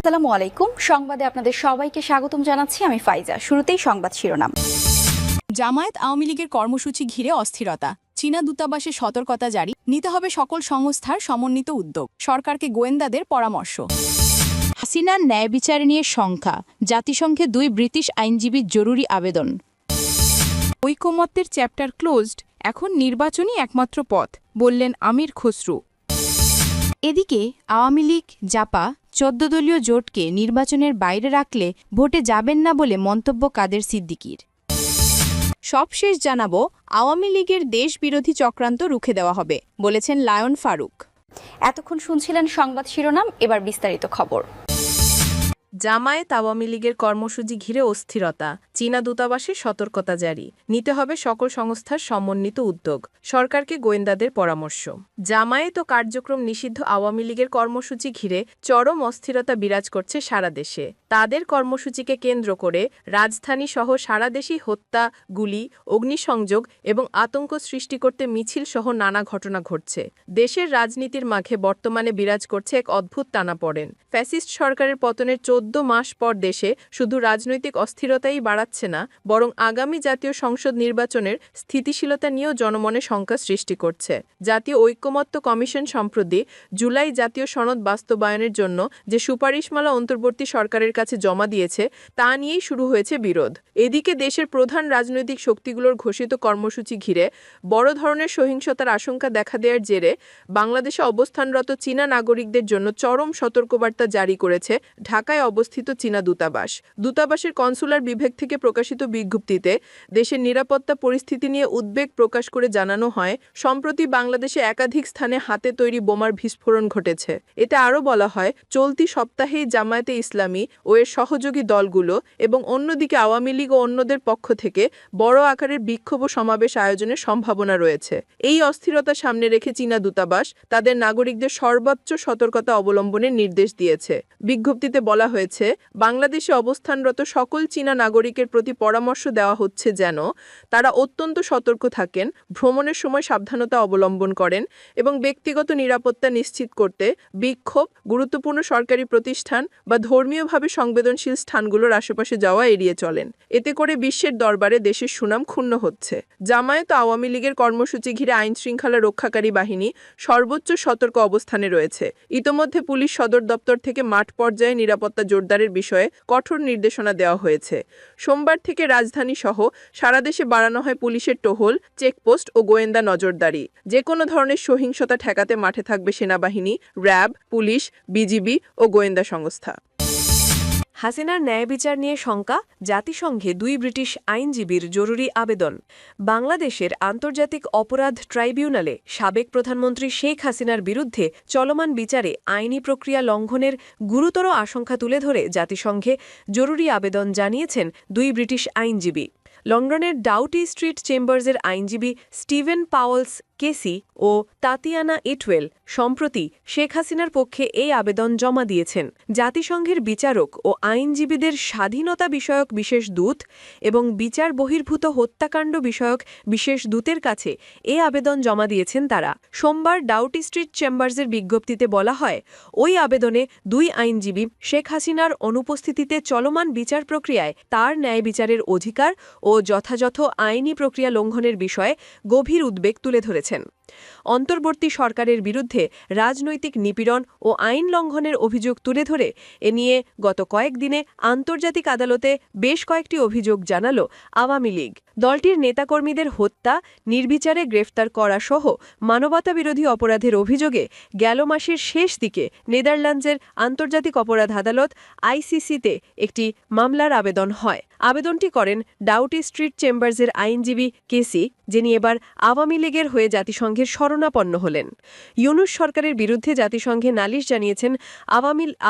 আসসালামু আলাইকুম। সংবাদে আপনাদের সবাইকে স্বাগতম জানাচ্ছি। আমি ফাইজা। শুরুতেই সংবাদ শিরোনাম। জামায়াত আওয়ামী লীগের কর্মসূচি ঘিরে অস্থিরতা, চীনা দূতাবাসে সতর্কতা জারি, নিতে হবে সকল সংস্থার সমন্বিত উদ্যোগ, সরকারকে গোয়েন্দাদের পরামর্শ। হাসিনার ন্যায় বিচার নিয়ে শঙ্কা, জাতিসংঘে 2 ব্রিটিশ আইনজীবীর জরুরি আবেদন। ঐকমত্যের চ্যাপ্টার ক্লোজড, এখন নির্বাচনই একমাত্র পথ, বললেন আমির খসরু। এদিকে আওয়ামী লীগ জাপা 14 দলীয় জোটকে নির্বাচনের বাইরে রাখলে ভোটে যাবেন না বলে মন্তব্য কাদের সিদ্দিকীর। সবশেষ জানাবো, আওয়ামী লীগের দেশবিরোধী চক্রান্ত রুখে দেওয়া হবে, বলেছেন লায়ন ফারুক। এতক্ষণ শুনছিলেন সংবাদ শিরোনাম, এবার বিস্তারিত খবর। জামায়াত আওয়ামী লীগের কর্মসূচি ঘিরে অস্থিরতা, চীনা দূতাবাসে সতর্কতা জারি, নিতে হবে সকল সংস্থার সমন্বিত উদ্যোগ, সরকারকে গোয়েন্দাদের পরামর্শ। জামায়াত ও কার্যক্রম নিষিদ্ধ আওয়ামী লীগের কর্মসূচি ঘিরে চরম অস্থিরতা বিরাজ করছে সারা দেশে। তাদের কর্মসূচিকে কেন্দ্র করে রাজধানী সহ সারা দেশেই হত্যা, গুলি, অগ্নিসংযোগ এবং আতঙ্ক সৃষ্টি করতে মিছিল সহ নানা ঘটনা ঘটছে। দেশের রাজনীতির মাঝে বর্তমানে বিরাজ করছে এক অদ্ভুত টানাপোড়েন। ফ্যাসিস্ট সরকারের পতনের 14 মাস পর দেশে শুধু রাজনৈতিক অস্থিরতাই বাড়াচ্ছে না, বরং আগামী জাতীয় সংসদ নির্বাচনের স্থিতিশীলতা নিয়েও জনমনে শঙ্কা সৃষ্টি করছে। জাতীয় ঐকমত্য কমিশন সম্প্রতি জুলাই জাতীয় সনদ বাস্তবায়নের জন্য যে সুপারিশমালা অন্তর্বর্তী সরকারের কাছে জমা দিয়েছে তা নিয়েই শুরু হয়েছে বিরোধ। এদিকে দেশের প্রধান রাজনৈতিক শক্তিগুলোর ঘোষিত কর্মসূচি ঘিরে বড় ধরনের সহিংসতার আশঙ্কা দেখা দেওয়ার জেরে বাংলাদেশে অবস্থানরত চীনা নাগরিকদের জন্য চরম সতর্কবার্তা জারি করেছে ঢাকায় অবস্থিত চীনা দূতাবাস। দূতাবাসের কনসুলার বিভাগ থেকে প্রকাশিত বিজ্ঞপ্তিতে দেশের নিরাপত্তা পরিস্থিতি নিয়ে উদ্বেগ প্রকাশ করে জানানো হয়, সম্প্রতি বাংলাদেশে একাধিক স্থানে হাতে তৈরি বোমার বিস্ফোরণ ঘটেছে। এতে আরও বলা হয়, চলতি সপ্তাহেই জামায়াতে ইসলামী ও এর সহযোগী দলগুলো এবং অন্যদিকে আওয়ামী লীগ ও অন্যদের পক্ষ থেকে বড় আকারের বিক্ষোভ ও সমাবেশ আয়োজনের সম্ভাবনা রয়েছে। এই অস্থিরতা সামনে রেখে চীনা দূতাবাস তাদের নাগরিকদের সর্বোচ্চ সতর্কতা অবলম্বনের নির্দেশ দিয়েছে। বিজ্ঞপ্তিতে বলা হয়েছে, বাংলাদেশে অবস্থানরত সকল চীনা নাগরিকের প্রতি পরামর্শ দেওয়া হচ্ছে যেন তারা অত্যন্ত সতর্ক থাকেন, ভ্রমণের সময় সাবধানতা অবলম্বন করেন এবং ব্যক্তিগত নিরাপত্তা নিশ্চিত করতে বিক্ষোভ, গুরুত্বপূর্ণ সরকারি প্রতিষ্ঠান বা ধর্মীয়ভাবে সংবেদনশীল স্থানগুলোর আশেপাশে যাওয়া এড়িয়ে চলেন। এতে করে বিশ্বের দরবারে দেশের সুনাম ক্ষুণ্ণ হচ্ছে। জামায়াত আওয়ামী লীগের কর্মসূচি ঘিরে আইনশৃঙ্খলা রক্ষাকারী বাহিনী সর্বোচ্চ সতর্ক অবস্থানে রয়েছে। ইতোমধ্যে পুলিশ সদর দপ্তর থেকে মাঠ পর্যায়ে নিরাপত্তা জোরদারের বিষয়ে কঠোর নির্দেশনা দেওয়া হয়েছে। সোমবার থেকে রাজধানী সহ সারা দেশে বাড়ানো হয় পুলিশের টহল, চেকপোস্ট ও গোয়েন্দা নজরদারি। যে কোনো ধরনের সহিংসতা ঠেকাতে মাঠে থাকবে সেনাবাহিনী, র্যাব, পুলিশ, বিজিবি ও গোয়েন্দা সংস্থা। হাসিনার ন্যায় বিচার নিয়ে শঙ্কা, জাতিসংঘে 2 ব্রিটিশ আইনজীবীর জরুরি আবেদন। বাংলাদেশের আন্তর্জাতিক অপরাধ ট্রাইব্যুনালে সাবেক প্রধানমন্ত্রী শেখ হাসিনার বিরুদ্ধে চলমান বিচারে আইনি প্রক্রিয়া লঙ্ঘনের গুরুতর আশঙ্কা তুলে ধরে জাতিসংঘে জরুরি আবেদন জানিয়েছেন 2 ব্রিটিশ আইনজীবী। লন্ডনের ডাউটি স্ট্রিট চেম্বার্সের আইনজীবী স্টিভেন পাওয়েলস কেসি ও তাতিয়ানা ইটওয়েল সম্প্রতি শেখ হাসিনার পক্ষে এই আবেদন জমা দিয়েছেন। জাতিসংঘের বিচারক ও আইনজীবীদের স্বাধীনতা বিষয়ক বিশেষ দূত এবং বিচার বহির্ভূত হত্যাকাণ্ড বিষয়ক বিশেষ দূতের কাছে এই আবেদন জমা দিয়েছেন তারা। সোমবার ডাউটি স্ট্রিট চেম্বার্সের বিজ্ঞপ্তিতে বলা হয়, ওই আবেদনে 2 আইনজীবী শেখ হাসিনার অনুপস্থিতিতে চলমান বিচার প্রক্রিয়ায় তার ন্যায় বিচারের অধিকার ও যথাযথ আইনি প্রক্রিয়া লঙ্ঘনের বিষয়ে গভীর উদ্বেগ তুলে ধরেছেন। অন্তর্বর্তী সরকারের বিরুদ্ধে রাজনৈতিক নিপীড়ন ও আইন লঙ্ঘনের অভিযোগ তুলে ধরে এ নিয়ে গত কয়েকদিনে আন্তর্জাতিক আদালতে বেশ কয়েকটি অভিযোগ জানাল আওয়ামী লীগ। দলটির নেতাকর্মীদের হত্যা, নির্বিচারে গ্রেফতার করা সহ মানবতাবিরোধী অপরাধের অভিযোগে গেল মাসের শেষ দিকে নেদারল্যান্ডসের আন্তর্জাতিক অপরাধ আদালত আইসিসিতে একটি মামলার আবেদন হয়। আবেদনটি করেন ডাউটি স্ট্রিট চেম্বার্সের আইনজীবী কেসি, যিনি এবার আওয়ামী লীগের হয়ে জাতিসংঘের শরণাপন্ন হলেন। ইউনূস সরকারের বিরুদ্ধে জাতিসংঘে নালিশ জানিয়েছেন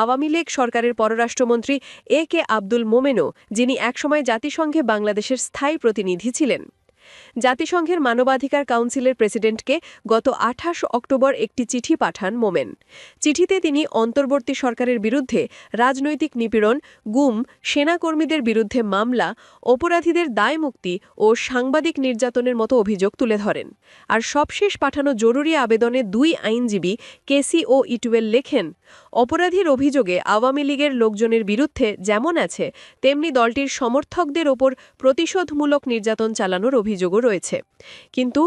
আওয়ামী লীগ সরকারের পররাষ্ট্রমন্ত্রী এ কে আব্দুল মোমেনও, যিনি একসময় জাতিসংঘে বাংলাদেশের স্থায়ী প্রতিনিধি ছিলেন। জাতিসংঘের মানবাধিকার কাউন্সিলের প্রেসিডেন্টকে গত ২৮ অক্টোবর একটি চিঠি পাঠান মোমেন। চিঠিতে তিনি অন্তর্বর্তী সরকারের বিরুদ্ধে রাজনৈতিক নিপীড়ন, গুম, সেনাকর্মীদের বিরুদ্ধে মামলা, অপরাধীদের দায়মুক্তি ও সাংবাদিক নির্যাতনের মতো অভিযোগ তুলে ধরেন। আর সবশেষ পাঠানো জরুরি আবেদনে ২ আইনজীবী কেসি ও ইটুয়েল লেখেন, অপরাধীর অভিযোগে আওয়ামী লীগের লোকজনের বিরুদ্ধে যেমন আছে তেমনি দলটির সমর্থকদের ওপর প্রতিশোধমূলক নির্যাতন চালানোর অভিযোগও রয়েছে। কিন্তু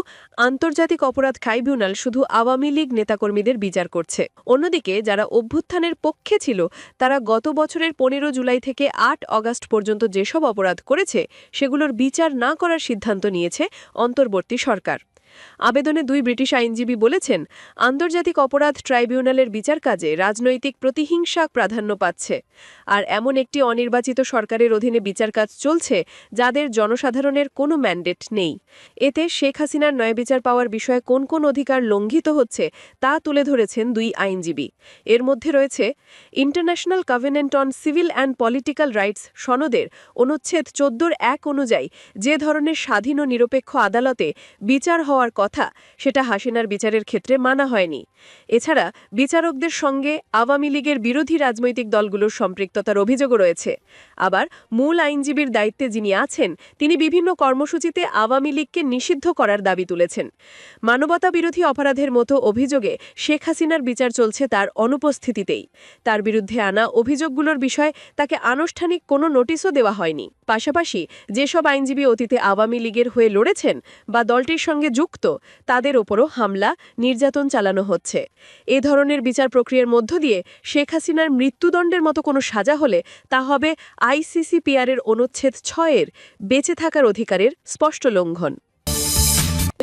আন্তর্জাতিক অপরাধ ট্রাইব্যুনাল শুধু আওয়ামী লীগ নেতাকর্মীদের বিচার করছে। অন্যদিকে যারা অভ্যুত্থানের পক্ষে ছিল তারা গত বছরের ১৫ জুলাই থেকে ৮ অগাস্ট পর্যন্ত যেসব অপরাধ করেছে সেগুলোর বিচার না করার সিদ্ধান্ত নিয়েছে অন্তর্বর্তী সরকার। আবেদনে ২ ব্রিটিশ আইনজীবী বলেছেন, আন্তর্জাতিক অপরাধ ট্রাইব্যুনালের বিচার কাজে রাজনৈতিক প্রতিহিংসা প্রাধান্য পাচ্ছে। আর এমন একটি অনির্বাচিত সরকারের অধীনে বিচার কাজ চলছে যাদের জনসাধারণের কোনো ম্যান্ডেট নেই। এতে শেখ হাসিনার ন্যায়বিচার পাওয়ার বিষয়ে কোন কোন অধিকার লঙ্ঘিত হচ্ছে তা তুলে ধরেছেন ২ আইনজীবী। এর মধ্যে রয়েছে international covenant on civil and political rights সনদের অনুচ্ছেদ ১৪ ১ অনুযায়ী যে ধরনের স্বাধীন ও নিরপেক্ষ আদালতে বিচার হওয়ার কথা সেটা হাসিনার বিচারের ক্ষেত্রে মানা হয়নি। এছাড়া বিচারকদের সঙ্গে আওয়ামী লীগের বিরোধী রাজনৈতিক দলগুলোর সম্পৃক্ততার অভিযোগও রয়েছে। আবার মূল আইনজীবীর দায়িত্বে যিনি আছেন তিনি বিভিন্ন কর্মসূচিতে আওয়ামী লীগকে নিষিদ্ধ করার দাবি তুলেছেন। মানবতা বিরোধী অপরাধের মতো অভিযোগে শেখ হাসিনার বিচার চলছে তার অনুপস্থিতিতেই। তার বিরুদ্ধে আনা অভিযোগগুলোর বিষয়ে তাকে আনুষ্ঠানিক কোনো নোটিশও দেওয়া হয়নি। পাশাপাশি যেসব আইনজীবী অতীতে আওয়ামী লীগের হয়ে লড়েছেন বা দলটির সঙ্গে যুক্ত তাদের ওপরও হামলা, নির্যাতন চালানো হচ্ছে। এ ধরনের বিচার প্রক্রিয়ার মধ্য দিয়ে শেখ হাসিনার মৃত্যুদণ্ডের মতো কোনো সাজা হলে তা হবে আইসিসিপিআরের অনুচ্ছেদ ৬ বেঁচে থাকার অধিকারের স্পষ্ট লঙ্ঘন।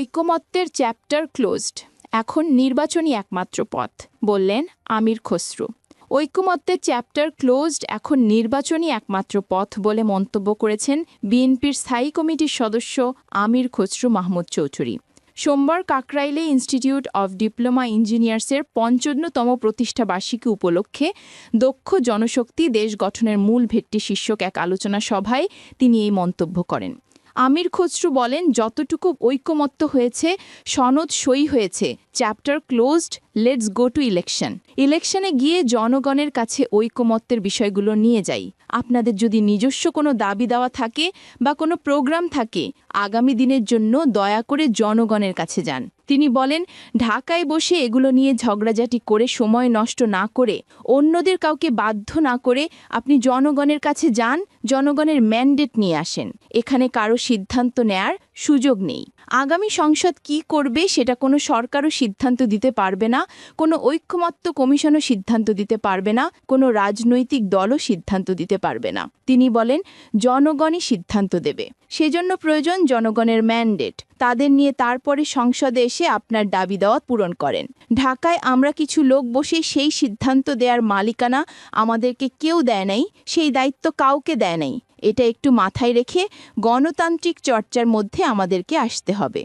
ঐকমত্যের চ্যাপ্টার ক্লোজড, এখন নির্বাচনই একমাত্র পথ, বললেন আমির খসরু। ঐকমত্যের চ্যাপ্টার ক্লোজড, এখন নির্বাচনই একমাত্র পথ বলে মন্তব্য করেছেন বিএনপির স্থায়ী কমিটির সদস্য আমির খসরু মাহমুদ চৌধুরী। সোমবার কাকরাইলে ইনস্টিটিউট অব ডিপ্লোমা ইঞ্জিনিয়ার্সের ৫৫তম প্রতিষ্ঠাবার্ষিকী উপলক্ষে দক্ষ জনশক্তি দেশ গঠনের মূল ভিত্তি শীর্ষক এক আলোচনা সভায় তিনি এই মন্তব্য করেন। আমির খসরু বলেন, যতটুকু ঐকমত্য হয়েছে, সনদ সই হয়েছে, chapter closed, let's go to election. ইলেকশনে গিয়ে জনগণের কাছে ঐকমত্যের বিষয়গুলো নিয়ে যাই। আপনাদের যদি নিজস্ব কোনো দাবি দেওয়া থাকে বা কোনো প্রোগ্রাম থাকে, আগামী দিনের জন্য দয়া করে জনগণের কাছে যান। তিনি বলেন, ঢাকায় বসে এগুলো নিয়ে ঝগড়াঝাটি করে সময় নষ্ট না করে, অন্যদের কাউকে বাধ্য না করে আপনি জনগণের কাছে যান, জনগণের ম্যান্ডেট নিয়ে আসেন। এখানে কারো সিদ্ধান্ত নেয়ার সুযোগ নেই। আগামী সংসদ কি করবে সেটা কোনো সরকারও সিদ্ধান্ত দিতে পারবে না, কোনো ঐকমত্য কমিশনও সিদ্ধান্ত দিতে পারবে না, কোনো রাজনৈতিক দলও সিদ্ধান্ত দিতে পারবে না। তিনি বলেন, জনগণই সিদ্ধান্ত দেবে। সেজন্য প্রয়োজন জনগণের ম্যান্ডেট। তাদের নিয়ে তারপরে সংসদে এসে আপনার দাবি দাওয়া পূরণ করেন। ঢাকায় আমরা কিছু লোক বসে সেই সিদ্ধান্ত দেওয়ার মালিকানা আমাদেরকে কেউ দেয় নাই, সেই দায়িত্ব কাউকে দেয় নাই। এটা একটু মাথায় রেখে গণতান্ত্রিক চর্চার মধ্যে আমাদেরকে আসতে হবে।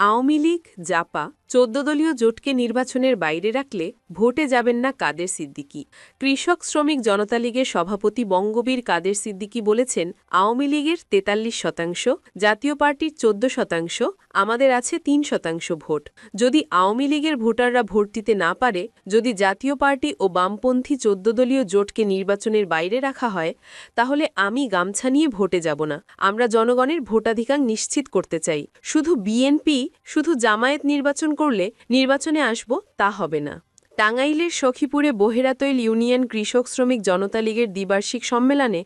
আওয়ামী লীগ, জাপা ১৪ দলীয় জোটকে নির্বাচনের বাইরে রাখলে ভোটে যাবেন না কাদের সিদ্দিকী। কৃষক শ্রমিক জনতা লীগের সভাপতি বঙ্গবীর কাদের সিদ্দিকী বলেছেন, আওয়ামী লীগের ৪৩%, জাতীয় পার্টির ১৪%, আমাদের আছে ৩% ভোট। যদি আওয়ামী লীগের ভোটাররা ভোট দিতে না পারে, যদি জাতীয় পার্টি ও বামপন্থী ১৪ দলীয় জোটকে নির্বাচনের বাইরে রাখা হয়, তাহলে আমি গামছা নিয়ে ভোটে যাব না। আমরা জনগণের ভোটাধিকার নিশ্চিত করতে চাই। শুধু বিএনপি, শুধু জামায়াত নির্বাচন করলে নির্বাচনে আসব তা হবে না। টাঙ্গাইলের সখীপুরে বহেরাতৈল ইউনিয়ন কৃষক শ্রমিক জনতা লীগের দ্বিবার্ষিক সম্মেলনে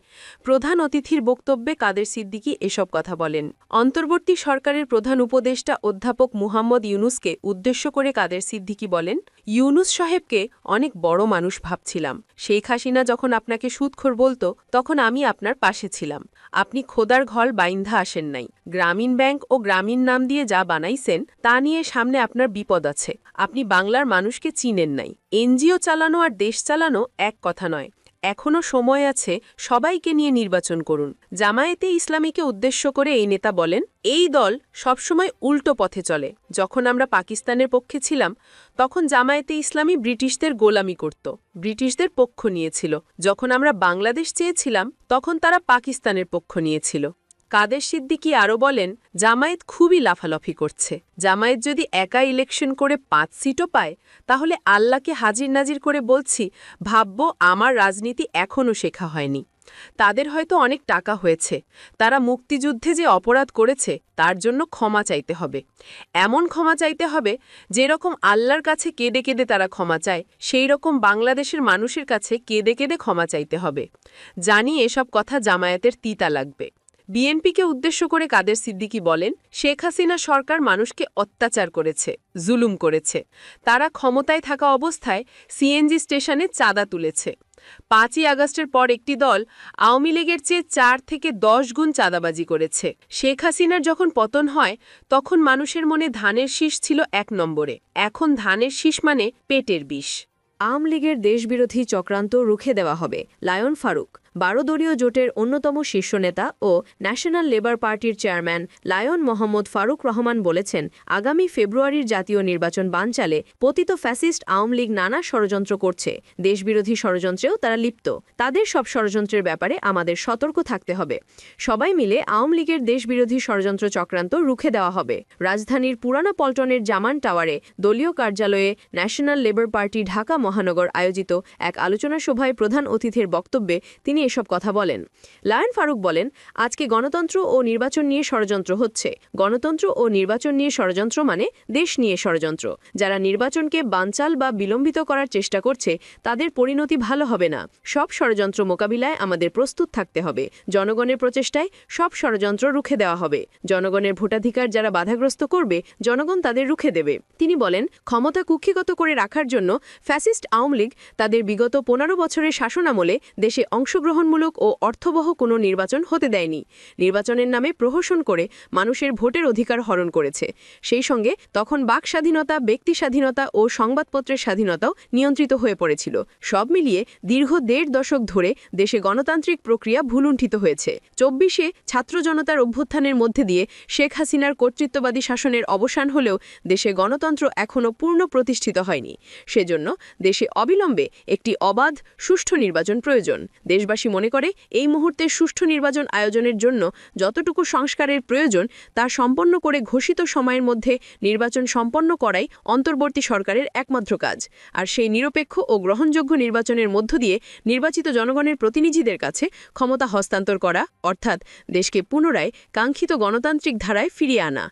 প্রধান অতিথির বক্তব্যে কাদের সিদ্দিকী এসব কথা বলেন। অন্তর্বর্তী সরকারের প্রধান উপদেষ্টা অধ্যাপক মুহাম্মদ ইউনুসকে উদ্দেশ্য করে কাদের সিদ্দিকী বলেন, ইউনুস সাহেবকে অনেক বড় মানুষ ভাবছিলাম। শেখ হাসিনা যখন আপনাকে সুদখোর বলতো তখন আমি আপনার পাশে ছিলাম। আপনি খোদার ঘর বাইন্ধা আসেন নাই। গ্রামীণ ব্যাংক ও গ্রামীণ নাম দিয়ে যা বানাইছেন তা নিয়ে সামনে আপনার বিপদ আছে। আপনি বাংলার মানুষকে চিনেন নাই। এনজিও চালানো আর দেশ চালানো এক কথা নয়। এখনও সময় আছে, সবাইকে নিয়ে নির্বাচন করুন। জামায়াতে ইসলামীকে উদ্দেশ্য করে এই নেতা বলেন, এই দল সবসময় উল্টো পথে চলে। যখন আমরা পাকিস্তানের পক্ষে ছিলাম তখন জামায়াতে ইসলামী ব্রিটিশদের গোলামি করত, ব্রিটিশদের পক্ষ নিয়েছিল। যখন আমরা বাংলাদেশ চেয়েছিলাম তখন তারা পাকিস্তানের পক্ষ নিয়েছিল। কাদের সিদ্দিকী আরও বলেন, জামায়াত খুবই লাফালাফি করছে। জামায়াত যদি একা ইলেকশন করে 5 সিটও পায়, তাহলে আল্লাহকে হাজির নাজির করে বলছি, ভাবব আমার রাজনীতি এখনও শেখা হয়নি। তাদের হয়তো অনেক টাকা হয়েছে, তারা মুক্তিযুদ্ধে যে অপরাধ করেছে তার জন্য ক্ষমা চাইতে হবে। এমন ক্ষমা চাইতে হবে যেরকম আল্লাহর কাছে কেঁদে কেঁদে তারা ক্ষমা চায়, সেই রকম বাংলাদেশের মানুষের কাছে কেঁদে কেঁদে ক্ষমা চাইতে হবে। জানি এসব কথা জামায়াতের তিতা লাগবে। বিএনপিকে উদ্দেশ্য করে কাদের সিদ্দিকী বলেন, শেখ হাসিনা সরকার মানুষকে অত্যাচার করেছে, জুলুম করেছে। তারা ক্ষমতায় থাকা অবস্থায় সিএনজি স্টেশনে চাঁদা তুলেছে। 5ই আগস্টের পর একটি দল আওয়ামী লীগের চেয়ে 4 থেকে 10 গুণ চাঁদাবাজি করেছে। শেখ হাসিনার যখন পতন হয় তখন মানুষের মনে ধানের শীষ ছিল 1 নম্বরে, এখন ধানের শীষ মানে পেটের বিষ। আওয়ামী লীগের দেশবিরোধী চক্রান্ত রুখে দেওয়া হবে। লায়ন ফারুক 12 দলীয় জোটের অন্যতম শীর্ষ নেতা ও ন্যাশনাল লেবার পার্টির চেয়ারম্যান লায়ন মোহাম্মদ ফারুক রহমান বলেছেন, আগামী ফেব্রুয়ারির জাতীয় নির্বাচন বানচালে পতিত ফ্যাসিস্ট আওয়ামী লীগ নানা ষড়যন্ত্র করছে। দেশবিরোধী ষড়যন্ত্রেও তারা লিপ্ত। তাদের সব ষড়যন্ত্রের ব্যাপারে আমাদের সতর্ক থাকতে হবে। সবাই মিলে আওয়ামী লীগের দেশবিরোধী ষড়যন্ত্র চক্রান্ত রুখে দেওয়া হবে। রাজধানীর পুরানা পল্টনের জামান টাওয়ারে দলীয় কার্যালয়ে ন্যাশনাল লেবার পার্টি ঢাকা মহানগর আয়োজিত এক আলোচনা সভায় প্রধান অতিথির বক্তব্যে তিনি এসব কথা বলেন। লায়ন ফারুক বলেন, আজকে গণতন্ত্র ও নির্বাচন নিয়ে ষড়যন্ত্র হচ্ছে। গণতন্ত্র ও নির্বাচন নিয়ে ষড়যন্ত্র মানে দেশ নিয়ে ষড়যন্ত্র। যারা নির্বাচনকে বানচাল বা বিলম্বিত করার চেষ্টা করছে তাদের পরিণতি ভালো হবে না। সব ষড়যন্ত্র মোকাবিলায় আমাদের প্রস্তুত থাকতে হবে। জনগণের প্রচেষ্টায় সব ষড়যন্ত্র রুখে দেওয়া হবে। জনগণের ভোটাধিকার যারা বাধাগ্রস্ত করবে, জনগণ তাদের রুখে দেবে। তিনি বলেন, ক্ষমতা কুক্ষিগত করে রাখার জন্য ফ্যাসিস্ট আওয়ামী লীগ তাদের বিগত 15 বছরের শাসনামলে দেশে অংশগ্রহণমূলক ও অর্থবহ কোনো নির্বাচন হতে দেয়নি। নির্বাচনের নামে প্রহসন করে মানুষের ভোটের অধিকার হরণ করেছে। সেই সঙ্গে তখন বাক স্বাধীনতা, ব্যক্তি স্বাধীনতা ও সংবাদপত্রের স্বাধীনতাও নিয়ন্ত্রিত হয়ে পড়েছিল। সব মিলিয়ে দীর্ঘ 1.5 দশক ধরে দেশে গণতান্ত্রিক প্রক্রিয়া ভুলুণ্ঠিত হয়েছে। 24-এ ছাত্র জনতার অভ্যুত্থানের মধ্যে দিয়ে শেখ হাসিনার কর্তৃত্ববাদী শাসনের অবসান হলেও দেশে গণতন্ত্র এখনও পূর্ণ প্রতিষ্ঠিত হয়নি। সেজন্য দেশে অবিলম্বে একটি অবাধ, সুষ্ঠু নির্বাচন প্রয়োজন। দেশবাসী মনে করে এই মুহূর্তে সুষ্ঠু নির্বাচন আয়োজনের জন্য যতটুকু সংস্কারের প্রয়োজন তা সম্পন্ন করে ঘোষিত সময়ের মধ্যে নির্বাচন সম্পন্ন করাই অন্তর্বর্তী সরকারের একমাত্র কাজ। আর সেই নিরপেক্ষ ও গ্রহণযোগ্য নির্বাচনের মধ্য দিয়ে নির্বাচিত জনগণের প্রতিনিধিদের কাছে ক্ষমতা হস্তান্তর করা, অর্থাৎ দেশকে পুনরায় কাঙ্ক্ষিত গণতান্ত্রিক ধারায় ফিরিয়ে আনা।